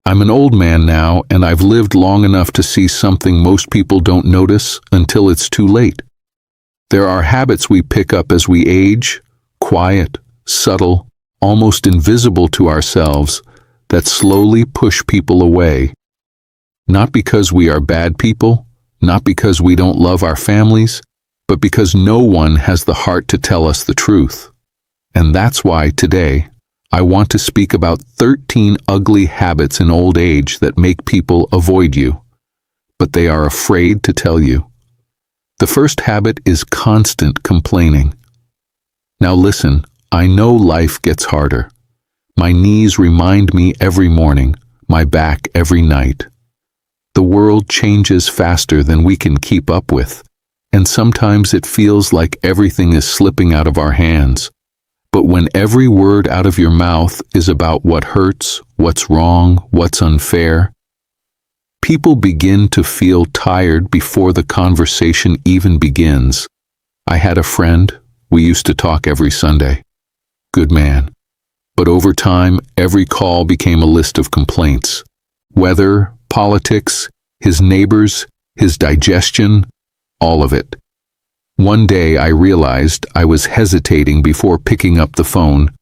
I'm an old man now, and I've lived long enough to see something most people don't notice until it's too late. There are habits we pick up as we age, quiet, subtle, almost invisible to ourselves, that slowly push people away. Not because we are bad people, not because we don't love our families, but because no one has the heart to tell us the truth. And that's why today, I want to speak about 13 ugly habits in old age that make people avoid you, but they are afraid to tell you. The first habit is constant complaining. Now listen, I know life gets harder. My knees remind me every morning, my back every night. The world changes faster than we can keep up with, and sometimes it feels like everything is slipping out of our hands. But when every word out of your mouth is about what hurts, what's wrong, what's unfair, people begin to feel tired before the conversation even begins. I had a friend, we used to talk every Sunday. Good man. But over time, every call became a list of complaints. Weather, politics, his neighbors, his digestion, all of it. One day I realized I was hesitating before picking up the phone,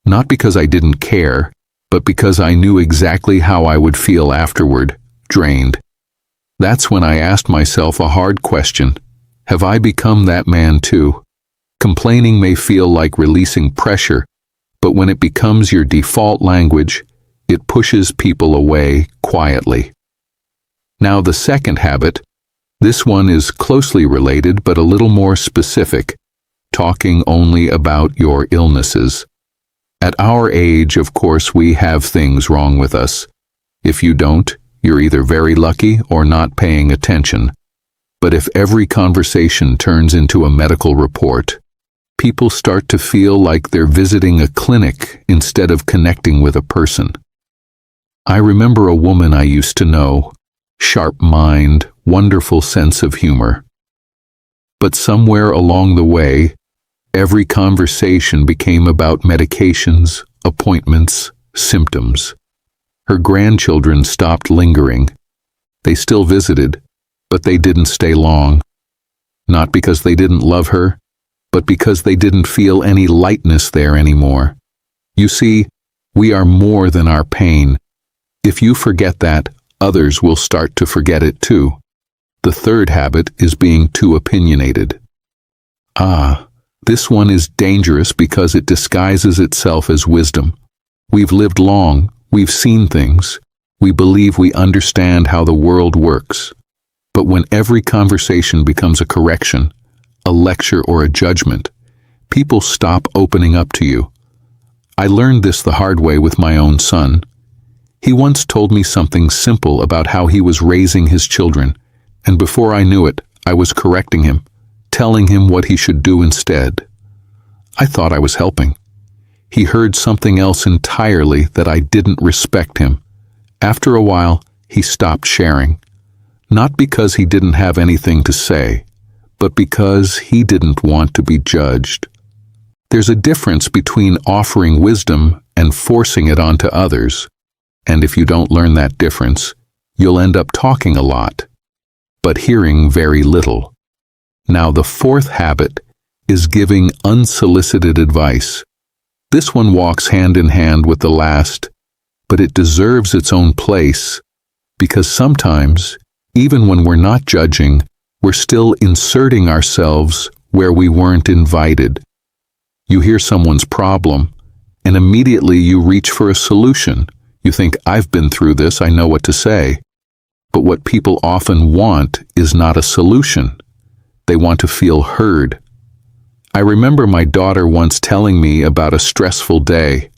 not because I didn't care, but because I knew exactly how I would feel afterward, drained. That's when I asked myself a hard question. Have I become that man too? Complaining may feel like releasing pressure, but when it becomes your default language, it pushes people away quietly. Now the second habit, this one is closely related but a little more specific, talking only about your illnesses. At our age, of course, we have things wrong with us. If you don't, you're either very lucky or not paying attention. But if every conversation turns into a medical report, people start to feel like they're visiting a clinic instead of connecting with a person. I remember a woman I used to know, sharp mind, wonderful sense of humor. But somewhere along the way, every conversation became about medications, appointments, symptoms. Her grandchildren stopped lingering. They still visited, but they didn't stay long. Not because they didn't love her, but because they didn't feel any lightness there anymore. You see, we are more than our pain. If you forget that, others will start to forget it too. The third habit is being too opinionated. This one is dangerous because it disguises itself as wisdom. We've lived long, we've seen things, we believe we understand how the world works. But when every conversation becomes a correction, a lecture or a judgment, people stop opening up to you. I learned this the hard way with my own son. He once told me something simple about how he was raising his children, and before I knew it, I was correcting him, telling him what he should do instead. I thought I was helping. He heard something else entirely that I didn't respect him. After a while, he stopped sharing. Not because he didn't have anything to say, but because he didn't want to be judged. There's a difference between offering wisdom and forcing it onto others. And if you don't learn that difference, you'll end up talking a lot, but hearing very little. Now the fourth habit is giving unsolicited advice. This one walks hand in hand with the last, but it deserves its own place, because sometimes, even when we're not judging, we're still inserting ourselves where we weren't invited. You hear someone's problem, and immediately you reach for a solution. You think, I've been through this, I know what to say. But what people often want is not a solution. They want to feel heard. I remember my daughter once telling me about a stressful day.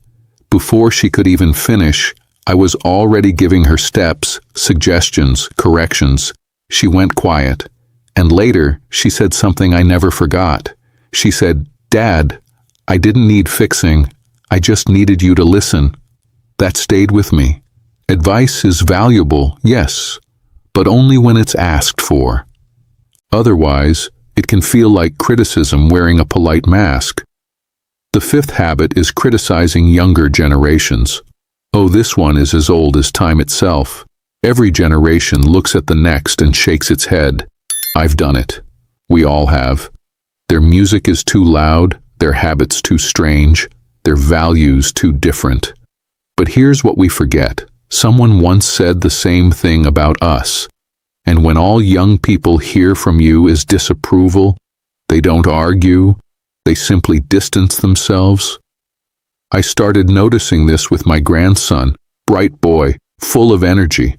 Before she could even finish, I was already giving her steps, suggestions, corrections. She went quiet. And later, she said something I never forgot. She said, "Dad, I didn't need fixing. I just needed you to listen." That stayed with me. Advice is valuable, yes, but only when it's asked for. Otherwise, it can feel like criticism wearing a polite mask. The fifth habit is criticizing younger generations. Oh, this one is as old as time itself. Every generation looks at the next and shakes its head. I've done it. We all have. Their music is too loud, their habits too strange, their values too different. But here's what we forget. Someone once said the same thing about us. And when all young people hear from you is disapproval, they don't argue, they simply distance themselves. I started noticing this with my grandson, bright boy, full of energy.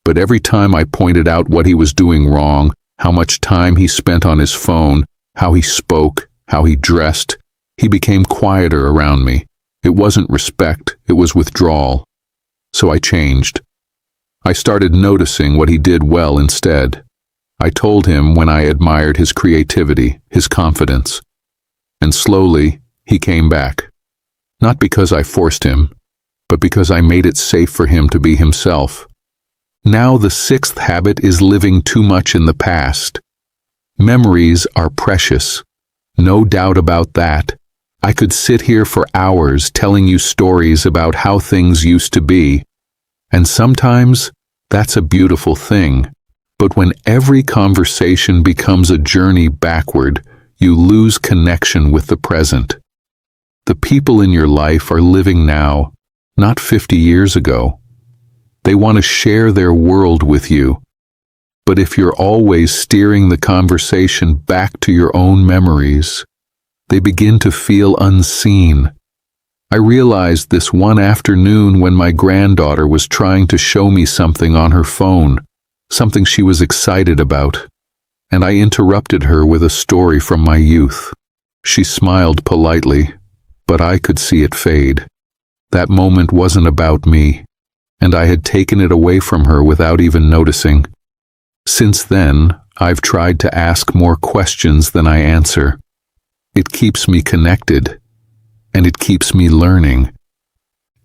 But every time I pointed out what he was doing wrong, how much time he spent on his phone, how he spoke, how he dressed, he became quieter around me. It wasn't respect, it was withdrawal. So I changed. I started noticing what he did well instead. I told him when I admired his creativity, his confidence. And slowly, he came back. Not because I forced him, but because I made it safe for him to be himself. Now the sixth habit is living too much in the past. Memories are precious. No doubt about that. I could sit here for hours telling you stories about how things used to be. And sometimes, that's a beautiful thing. But when every conversation becomes a journey backward, you lose connection with the present. The people in your life are living now, not 50 years ago. They want to share their world with you. But if you're always steering the conversation back to your own memories, they begin to feel unseen. I realized this one afternoon when my granddaughter was trying to show me something on her phone, something she was excited about, and I interrupted her with a story from my youth. She smiled politely, but I could see it fade. That moment wasn't about me, and I had taken it away from her without even noticing. Since then, I've tried to ask more questions than I answer. It keeps me connected, and it keeps me learning.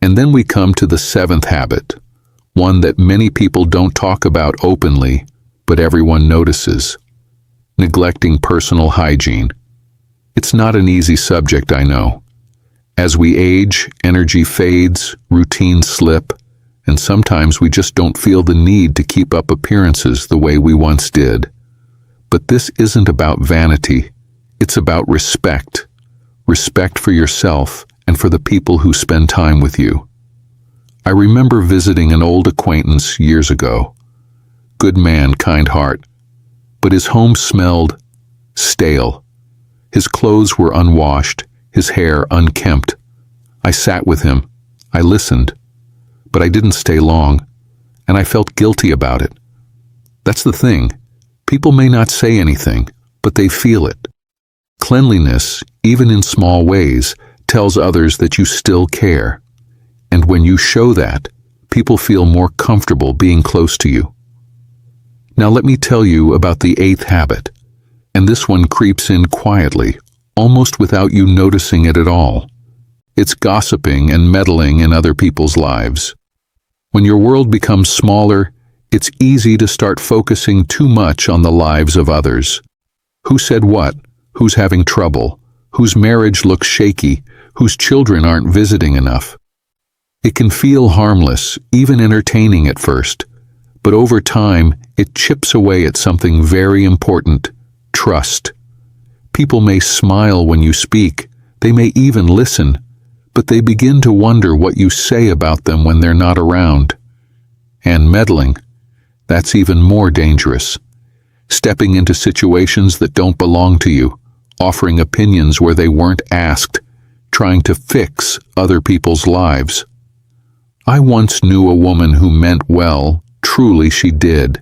And then we come to the seventh habit, one that many people don't talk about openly, but everyone notices: neglecting personal hygiene. It's not an easy subject, I know. As we age, energy fades, routines slip, and sometimes we just don't feel the need to keep up appearances the way we once did. But this isn't about vanity. It's about respect. Respect for yourself and for the people who spend time with you. I remember visiting an old acquaintance years ago. Good man, kind heart. But his home smelled stale. His clothes were unwashed, his hair unkempt. I sat with him. I listened. But I didn't stay long, and I felt guilty about it. That's the thing. People may not say anything, but they feel it. Cleanliness, even in small ways, tells others that you still care. And when you show that, people feel more comfortable being close to you. Now let me tell you about the eighth habit. And this one creeps in quietly, almost without you noticing it at all. It's gossiping and meddling in other people's lives. When your world becomes smaller, it's easy to start focusing too much on the lives of others. Who said what? Who's having trouble? Whose marriage looks shaky? Whose children aren't visiting enough? It can feel harmless, even entertaining at first, but over time, it chips away at something very important: trust. People may smile when you speak, they may even listen, but they begin to wonder what you say about them when they're not around. And meddling, that's even more dangerous. Stepping into situations that don't belong to you, offering opinions where they weren't asked, trying to fix other people's lives. I once knew a woman who meant well, truly she did,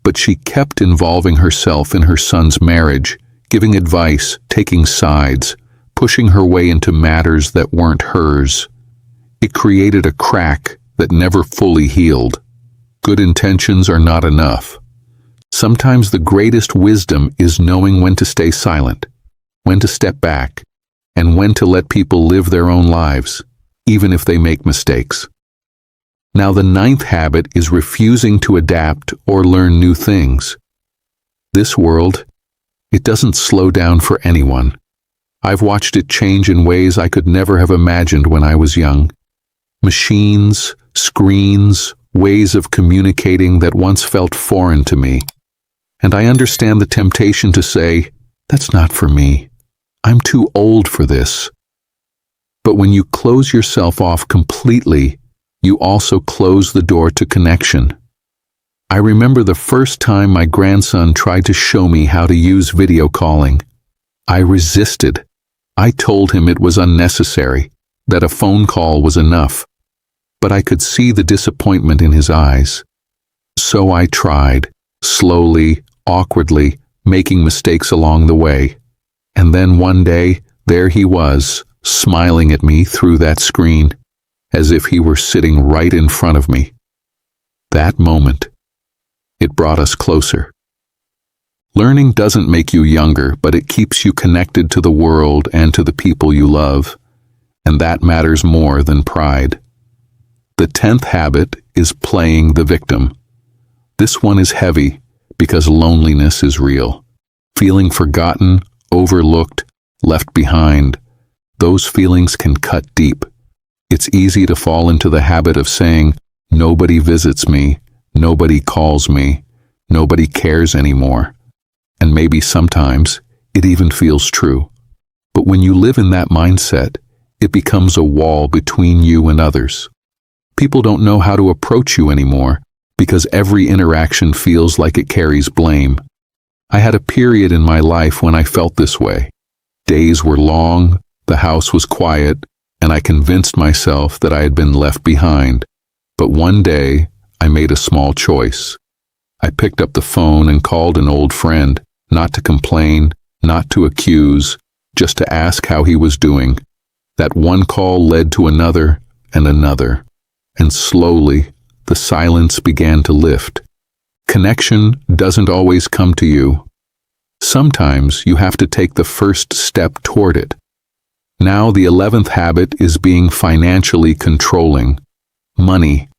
but she kept involving herself in her son's marriage, giving advice, taking sides, pushing her way into matters that weren't hers. It created a crack that never fully healed. Good intentions are not enough. Sometimes the greatest wisdom is knowing when to stay silent, when to step back, and when to let people live their own lives, even if they make mistakes. Now the ninth habit is refusing to adapt or learn new things. This world, it doesn't slow down for anyone. I've watched it change in ways I could never have imagined when I was young. Machines, screens, ways of communicating that once felt foreign to me. And I understand the temptation to say, "That's not for me. I'm too old for this." But when you close yourself off completely, you also close the door to connection. I remember the first time my grandson tried to show me how to use video calling. I resisted. I told him it was unnecessary, that a phone call was enough. But I could see the disappointment in his eyes. So I tried, slowly, awkwardly, making mistakes along the way. And then one day, there he was, smiling at me through that screen, as if he were sitting right in front of me. That moment, it brought us closer. Learning doesn't make you younger, but it keeps you connected to the world and to the people you love, and that matters more than pride. The 10th habit is playing the victim. This one is heavy because loneliness is real. Feeling forgotten, overlooked, left behind, those feelings can cut deep. It's easy to fall into the habit of saying, "Nobody visits me, nobody calls me, nobody cares anymore." And maybe sometimes it even feels true. But when you live in that mindset, it becomes a wall between you and others. People don't know how to approach you anymore because every interaction feels like it carries blame. I had a period in my life when I felt this way. Days were long, the house was quiet, and I convinced myself that I had been left behind. But one day, I made a small choice. I picked up the phone and called an old friend, not to complain, not to accuse, just to ask how he was doing. That one call led to another and another, and slowly, the silence began to lift. Connection doesn't always come to you. Sometimes you have to take the first step toward it. Now the 11th habit is being financially controlling. Money.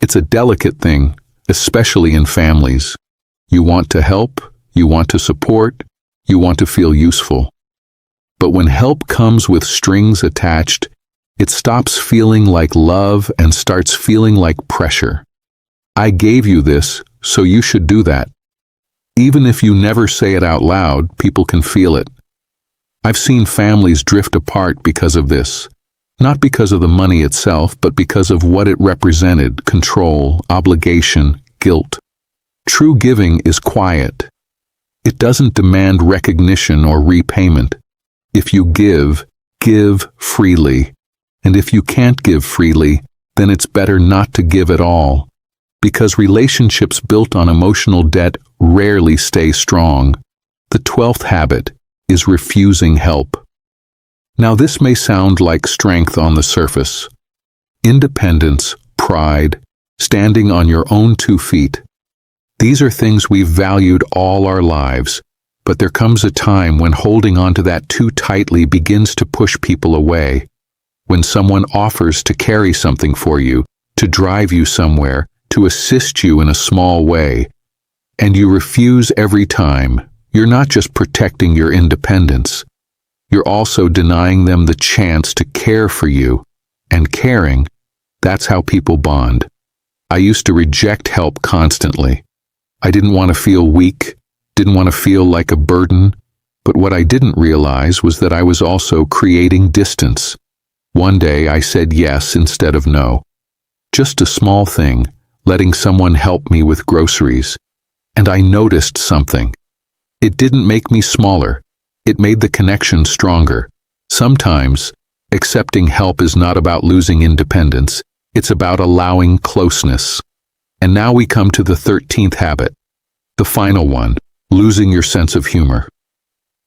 It's a delicate thing, especially in families. You want to help, you want to support, you want to feel useful. But when help comes with strings attached, it stops feeling like love and starts feeling like pressure. I gave you this, so you should do that. Even if you never say it out loud, people can feel it. I've seen families drift apart because of this. Not because of the money itself, but because of what it represented: control, obligation, guilt. True giving is quiet. It doesn't demand recognition or repayment. If you give, give freely. And if you can't give freely, then it's better not to give at all. Because relationships built on emotional debt rarely stay strong. The 12th habit is refusing help. Now this may sound like strength on the surface. Independence, pride, standing on your own 2 feet. These are things we've valued all our lives, but there comes a time when holding on to that too tightly begins to push people away. When someone offers to carry something for you, to drive you somewhere, to assist you in a small way, and you refuse every time, you're not just protecting your independence, you're also denying them the chance to care for you. And caring, that's how people bond. I used to reject help constantly. I didn't want to feel weak, didn't want to feel like a burden, but what I didn't realize was that I was also creating distance. One day I said yes instead of no. Just a small thing, letting someone help me with groceries. And I noticed something. It didn't make me smaller. It made the connection stronger. Sometimes, accepting help is not about losing independence. It's about allowing closeness. And now we come to the 13th habit. The final one, losing your sense of humor.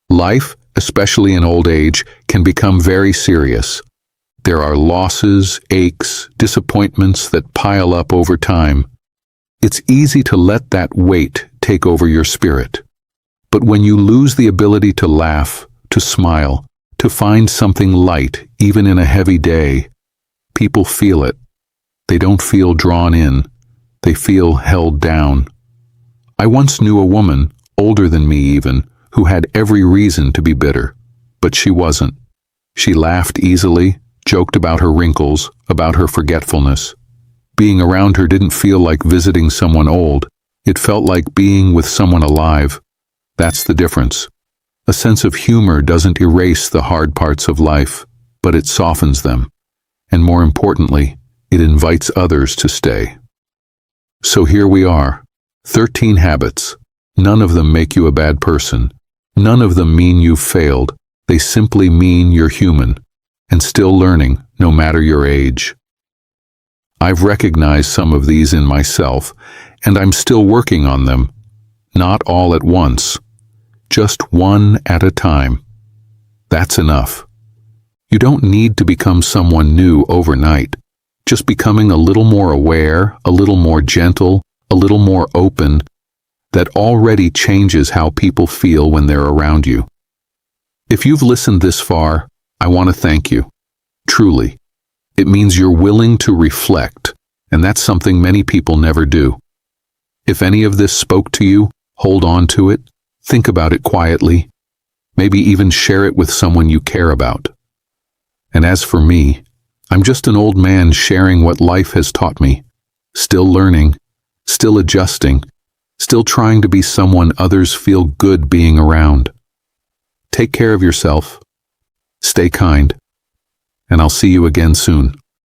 Life, especially in old age, can become very serious. There are losses, aches, disappointments that pile up over time. It's easy to let that weight take over your spirit. But when you lose the ability to laugh, to smile, to find something light, even in a heavy day, people feel it. They don't feel drawn in. They feel held down. I once knew a woman, older than me even, who had every reason to be bitter, but she wasn't. She laughed easily, joked about her wrinkles, about her forgetfulness. Being around her didn't feel like visiting someone old. It felt like being with someone alive. That's the difference. A sense of humor doesn't erase the hard parts of life, but it softens them. And more importantly, it invites others to stay. So here we are, 13 habits. None of them make you a bad person. None of them mean you've failed. They simply mean you're human, and still learning, no matter your age. I've recognized some of these in myself, and I'm still working on them. Not all at once, just one at a time. That's enough. You don't need to become someone new overnight. Just becoming a little more aware, a little more gentle, a little more open, that already changes how people feel when they're around you. If you've listened this far, I want to thank you. Truly. It means you're willing to reflect, and that's something many people never do. If any of this spoke to you, hold on to it, think about it quietly, maybe even share it with someone you care about. And as for me, I'm just an old man sharing what life has taught me, still learning, still adjusting, still trying to be someone others feel good being around. Take care of yourself, stay kind, and I'll see you again soon.